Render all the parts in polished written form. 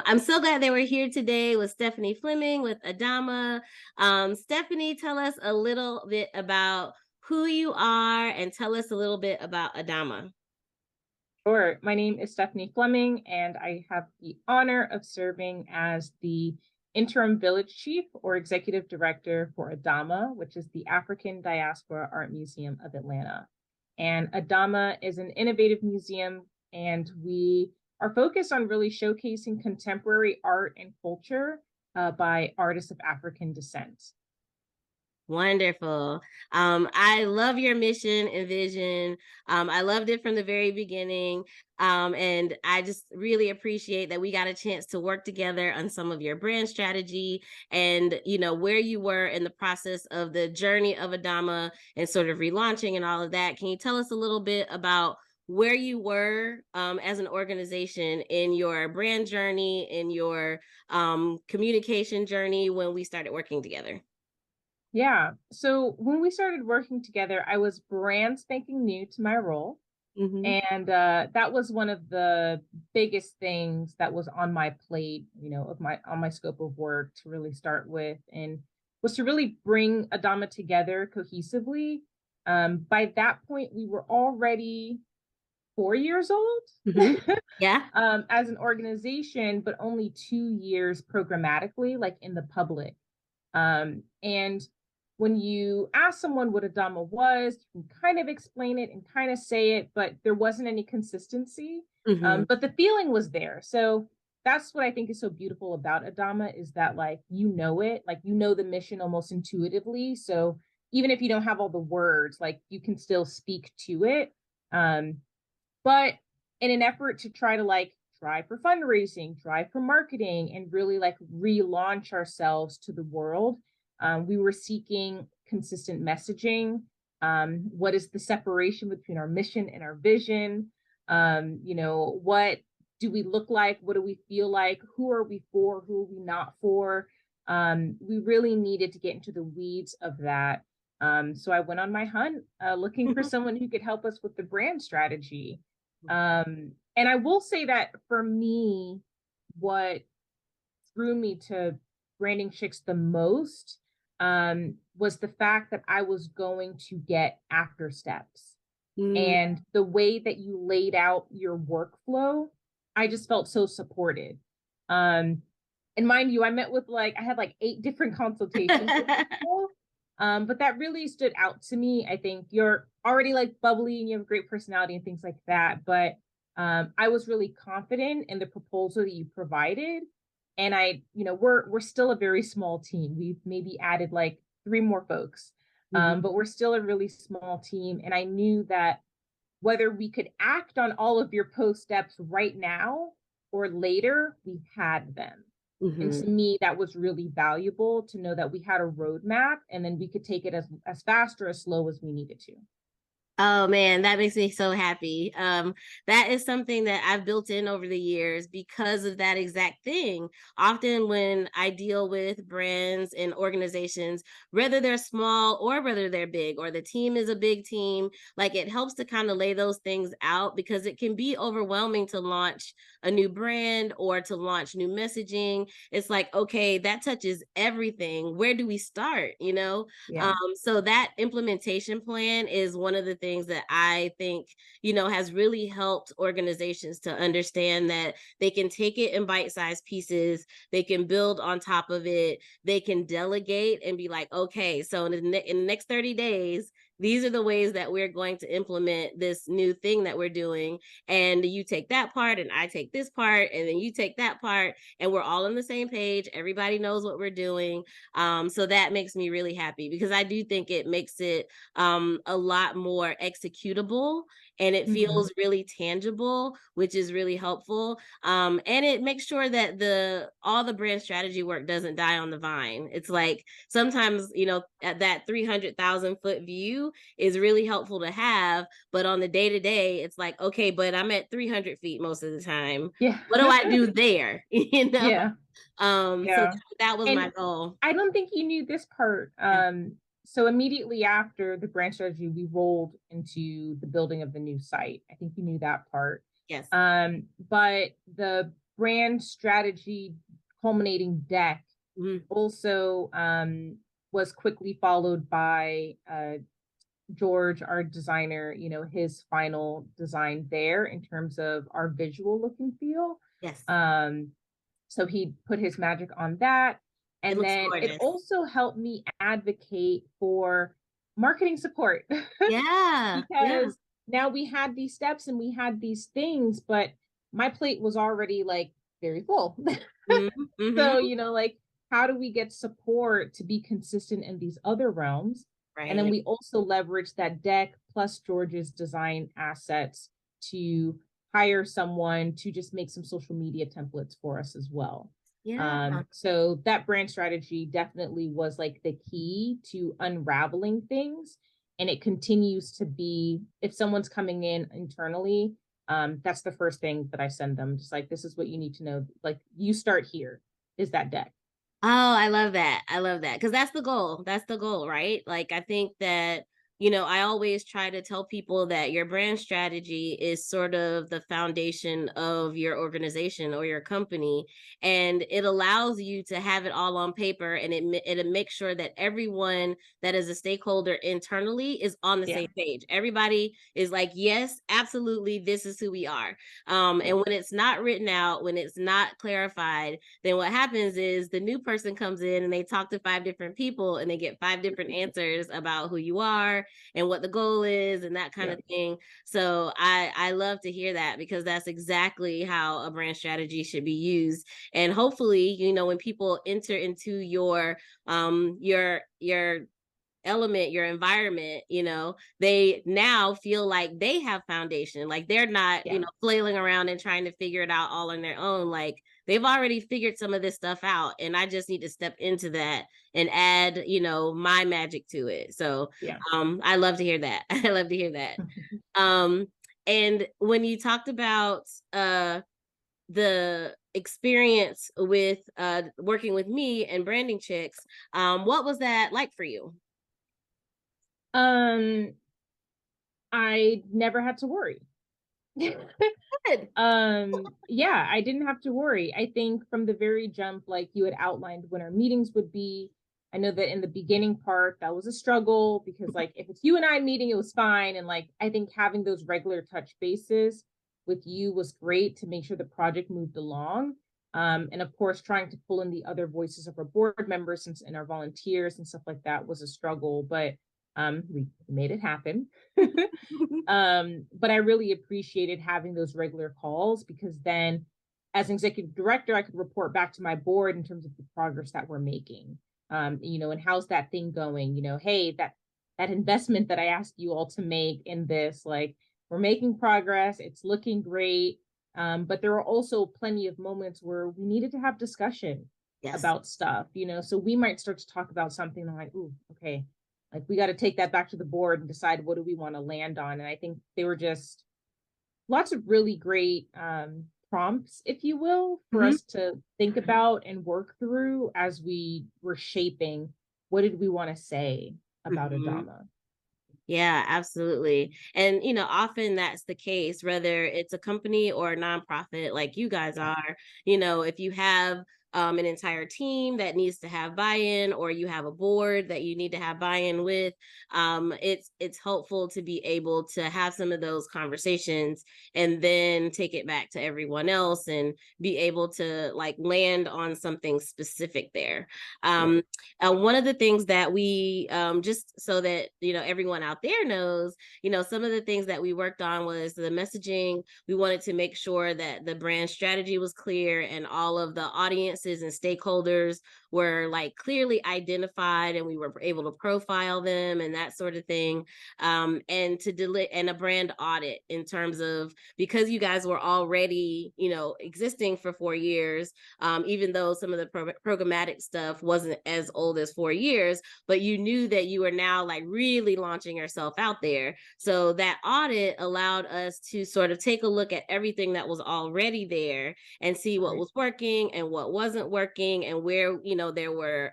I'm so glad they were here today with Stephanie Fleming with ADAMA. Stephanie, tell us a little bit about who you are and tell us a little bit about ADAMA. Sure. My name is Stephanie Fleming, and I have the honor of serving as the interim village chief or executive director for ADAMA, which is the African Diaspora Art Museum of Atlanta. And ADAMA is an innovative museum, and we are focused on really showcasing contemporary art and culture by artists of African descent. Wonderful. I love your mission and vision. I loved it from the very beginning. And I just really appreciate that we got a chance to work together on some of your brand strategy and, where you were in the process of the journey of Adama and sort of relaunching and all of that. Can you tell us a little bit about where you were as an organization in your brand journey, in your communication journey when we started working together? Yeah. So when we started working together, I was brand spanking new to my role. Mm-hmm. And that was one of the biggest things that was on my plate, on my scope of work to really start with, and was to really bring Adama together cohesively. By that point, we were already 4 years old Mm-hmm. Yeah. as an organization, but only 2 years programmatically, like in the public. And when you ask someone what Adama was, you can kind of explain it and kind of say it, but there wasn't any consistency. Mm-hmm. But the feeling was there. So that's what I think is so beautiful about Adama is that like it, like the mission almost intuitively. So even if you don't have all the words, like you can still speak to it. Um, but in an effort to try to like try for fundraising, try for marketing, and really like relaunch ourselves to the world, we were seeking consistent messaging. What is the separation between our mission and our vision? What do we look like? What do we feel like? Who are we for? Who are we not for? We really needed to get into the weeds of that. So I went on my hunt looking for someone who could help us with the brand strategy. And I will say that for me, what drew me to branding chicks the most was the fact that I was going to get after steps. Mm. And the way that you laid out your workflow, I just felt so supported. Um, and mind you, I had like 8 different consultations with people. But that really stood out to me. I think you're already like bubbly and you have a great personality and things like that. But I was really confident in the proposal that you provided. And we're still a very small team. We've maybe added like 3 more folks. Mhm. But we're still a really small team. And I knew that whether we could act on all of your post steps right now or later, we had them. And Mhm. to me, that was really valuable to know that we had a roadmap and then we could take it as fast or as slow as we needed to. Oh man, that makes me so happy. That is something that I've built in over the years because of that exact thing. Often when I deal with brands and organizations, whether they're small or whether they're big, or the team is a big team, like it helps to kind of lay those things out because it can be overwhelming to launch a new brand or to launch new messaging. It's like, okay, that touches everything. Where do we start? Yeah. So that implementation plan is one of the things that I think, has really helped organizations to understand that they can take it in bite-sized pieces, they can build on top of it, they can delegate and be like, okay, so in the next 30 days, these are the ways that we're going to implement this new thing that we're doing. And you take that part, and I take this part, and then you take that part, and we're all on the same page. Everybody knows what we're doing. So that makes me really happy because I do think it makes it a lot more executable and it Mhm. feels really tangible, which is really helpful. And it makes sure that all the brand strategy work doesn't die on the vine. It's like sometimes, at that 300,000-foot view is really helpful to have, but on the day to day, it's like, okay, but I'm at 300 feet most of the time. Yeah. What do I do there? Yeah. So Yeah. that was my And goal. I don't think you knew this part. Yeah. So immediately after the brand strategy, we rolled into the building of the new site. I think you knew that part. Yes. But the brand strategy culminating deck Mhm. also was quickly followed by George, our designer, his final design there in terms of our visual look and feel. Yes. Um, so he put his magic on that. It And looks then it gorgeous. also helped me advocate for marketing support Yeah. Yeah. because now we had these steps and we had these things, but my plate was already like very full. Mhm. So, Mhm. like, how do we get support to be consistent in these other realms? And then Right. we also leverage that deck plus George's design assets to hire someone to just make some social media templates for us as well. Yeah. So that brand strategy definitely was like the key to unraveling things. And it continues to be, if someone's coming in internally, that's the first thing that I send them. Just like, this is what you need to know. Like, you start here, is that deck. Oh, I love that. I love that. Because that's the goal. That's the goal, right? Like, I think that, I always try to tell people that your brand strategy is sort of the foundation of your organization or your company. And it allows you to have it all on paper, and it makes sure that everyone that is a stakeholder internally is on the Yeah. same page. Everybody is like, yes, absolutely, this is who we are. Yeah. And when it's not written out, when it's not clarified, then what happens is the new person comes in and they talk to 5 different people and they get 5 different answers about who you are and what the goal is and that kind Yeah. of thing. So I love to hear that, because that's exactly how a brand strategy should be used. And hopefully, when people enter into your element, your environment, they now feel like they have foundation. Like, they're not, Yeah. flailing around and trying to figure it out all on their own. Like, they've already figured some of this stuff out, and I just need to step into that and add, my magic to it. So Yeah. I love to hear that. I love to hear that. Um, and when you talked about the experience with working with me and branding chicks, what was that like for you? um, I never had to worry. Good. Yeah, I didn't have to worry. I think from the very jump, like you had outlined when our meetings would be, I know that in the beginning part that was a struggle because like if it's you and I meeting, it was fine. And like I think having those regular touch bases with you was great to make sure the project moved along. And of course, trying to pull in the other voices of our board members and our volunteers and stuff like that was a struggle, but we made it happen. But I really appreciated having those regular calls because then as an executive director, I could report back to my board in terms of the progress that we're making. And how's that thing going? Hey, that investment that I asked you all to make in this, like we're making progress, it's looking great. But there were also plenty of moments where we needed to have discussion Yes. about stuff, so we might start to talk about something like, ooh, okay, like we got to take that back to the board and decide what do we want to land on. And I think they were just lots of really great prompts, if you will, for Mhm. us to think about and work through as we were shaping what did we want to say about Mhm. Adama. Yeah, absolutely. And, often that's the case, whether it's a company or a nonprofit like you guys Yeah. are, if you have an entire team that needs to have buy-in, or you have a board that you need to have buy-in with, it's helpful to be able to have some of those conversations and then take it back to everyone else and be able to like land on something specific there. Yeah. Um, One of the things that we, just so that everyone out there knows, some of the things that we worked on was the messaging. We wanted to make sure that the brand strategy was clear and all of the audiences and stakeholders were like clearly identified, and we were able to profile them and that sort of thing. And and a brand audit, in terms of, because you guys were already existing for 4 years, even though some of the programmatic stuff wasn't as old as 4 years, but you knew that you were now like really launching yourself out there. So that audit allowed us to sort of take a look at everything that was already there and see what Right. was working and what wasn't working, and where there were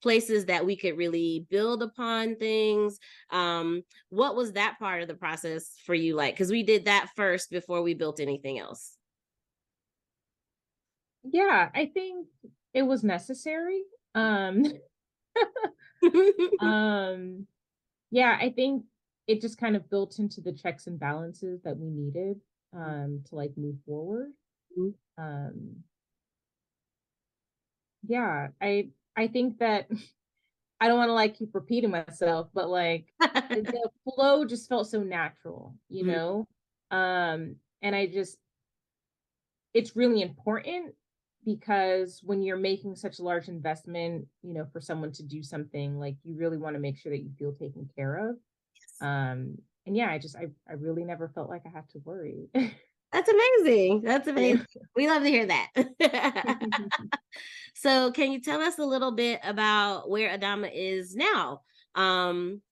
places that we could really build upon things. What was that part of the process for you like? Because we did that first before we built anything else. Yeah, I think it was necessary. Um, um, yeah, I think it just kind of built into the checks and balances that we needed to like move forward. Um, yeah, I think that I don't want to like keep repeating myself, but like the flow just felt so natural, you know? And I just it's really important because when you're making such a large investment, you know, for someone to do something, like you really want to make sure that you feel taken care of. And yeah, I really never felt like I had to worry. That's amazing. That's Yeah. amazing. We love to hear that. So, can you tell us a little bit about where Adama is now? Um,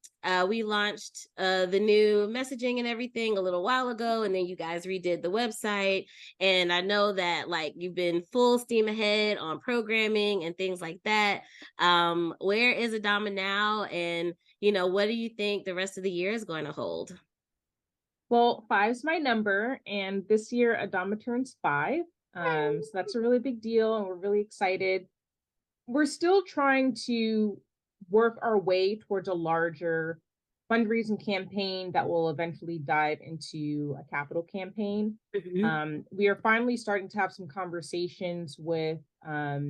we launched the new messaging and everything a little while ago, and then you guys redid the website. And I know that like you've been full steam ahead on programming and things like that. Where is Adama now? And what do you think the rest of the year is going to hold? Well, five's my number, and this year Adama turns five. So that's a really big deal, and we're really excited. We're still trying to work our way towards a larger fundraising campaign that will eventually dive into a capital campaign. Mhm. We are finally starting to have some conversations with, I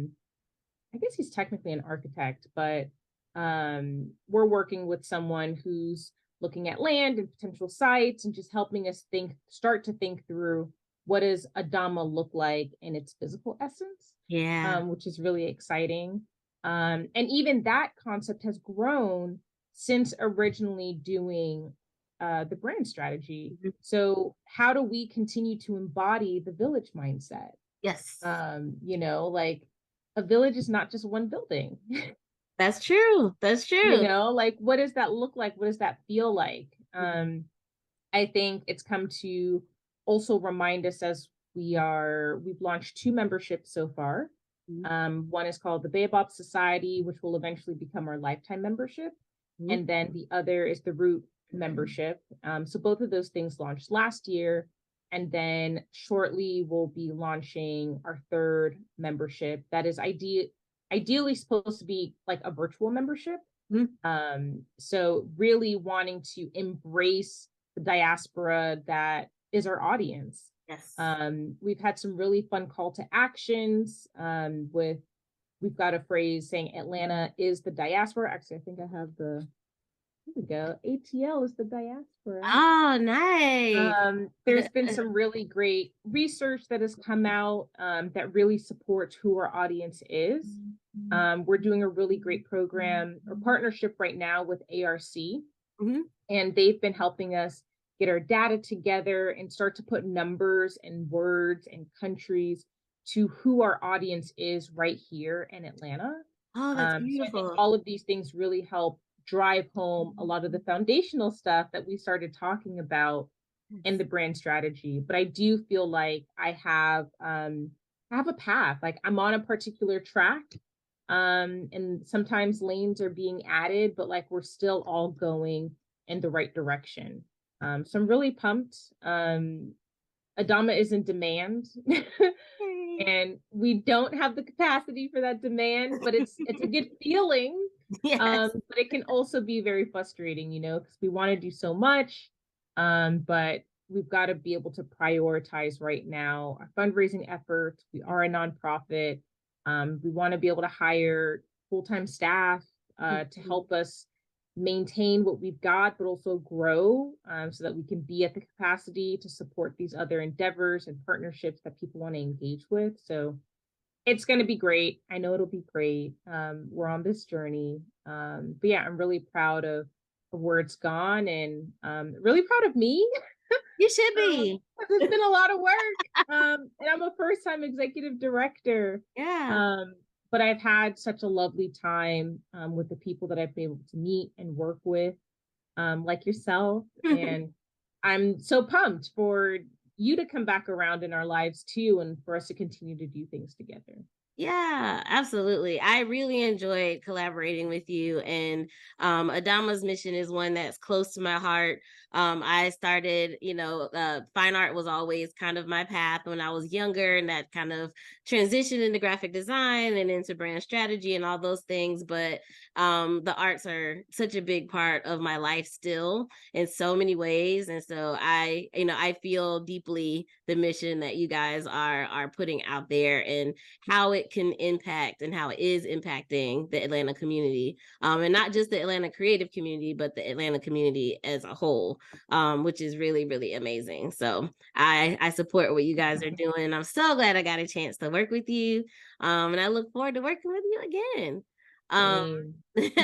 guess he's technically an architect, but we're working with someone who's looking at land and potential sites and just helping us start to think through what does Adama look like in its physical essence, Yeah. which is really exciting. And even that concept has grown since originally doing the brand strategy. Mhm. So, how do we continue to embody the village mindset? Yes, Like a village is not just one building. that's true. That's true. Like what does that look like? What does that feel like? Mhm. I think it's come to also remind us as we've launched two memberships so far. Mhm. One is called the Baobab Society, which will eventually become our lifetime membership. Mhm. And then the other is the Root membership. So both of those things launched last year. And then shortly we'll be launching our third membership that is ideally supposed to be like a virtual membership. Mhm. So really wanting to embrace the diaspora that is our audience. Yes. We've had some really fun call to actions with we've got a phrase saying Atlanta is the diaspora. Actually, I think I have here we go. ATL is the diaspora. Oh, nice. There's been some really great research that has come out that really supports who our audience is. We're doing a really great program or partnership right now with ARC, Mhm. and they've been helping us get our data together and start to put numbers and words and countries to who our audience is right here in Atlanta. Oh, that's So I think beautiful. all of these things really help drive home a lot of the foundational stuff that we started talking about in Yes. the brand strategy. But I do feel like I have a path. Like I'm on a particular track. And sometimes lanes are being added, but like we're still all going in the right direction. So I'm really pumped. Adama is in demand. Yay. And we don't have the capacity for that demand, but it's a good feeling. Yes. But it can also be very frustrating, because we want to do so much. But we've got to be able to prioritize right now our fundraising efforts. We are a nonprofit. We want to be able to hire full-time staff to Mhm. help us maintain what we've got, but also grow so that we can be at the capacity to support these other endeavors and partnerships that people want to engage with. So it's going to be great. I know it'll be great. We're on this journey. But yeah, I'm really proud of where it's gone and really proud of me. You should be. 'Cause it's been a lot of work. And I'm a first time executive director. Yeah. Um, but I've had such a lovely time with the people that I've been able to meet and work with, like yourself. And I'm so pumped for you to come back around in our lives too, and for us to continue to do things together. Yeah, absolutely. I really enjoyed collaborating with you. And Adama's mission is one that's close to my heart. I started, fine art was always kind of my path when I was younger, and that kind of transitioned into graphic design and into brand strategy and all those things. But the arts are such a big part of my life still in so many ways. And so I feel deeply the mission that you guys are putting out there, and how it can impact and how it is impacting the Atlanta community, and not just the Atlanta creative community, but the Atlanta community as a whole, which is really, really amazing. So I support what you guys are doing. I'm so glad I got a chance to work with you, and I look forward to working with you again. Um, Same.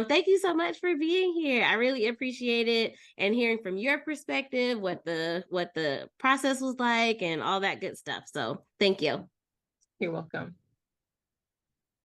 thank you so much for being here. I really appreciate it, and hearing from your perspective what the process was like and all that good stuff. So thank you. You're welcome.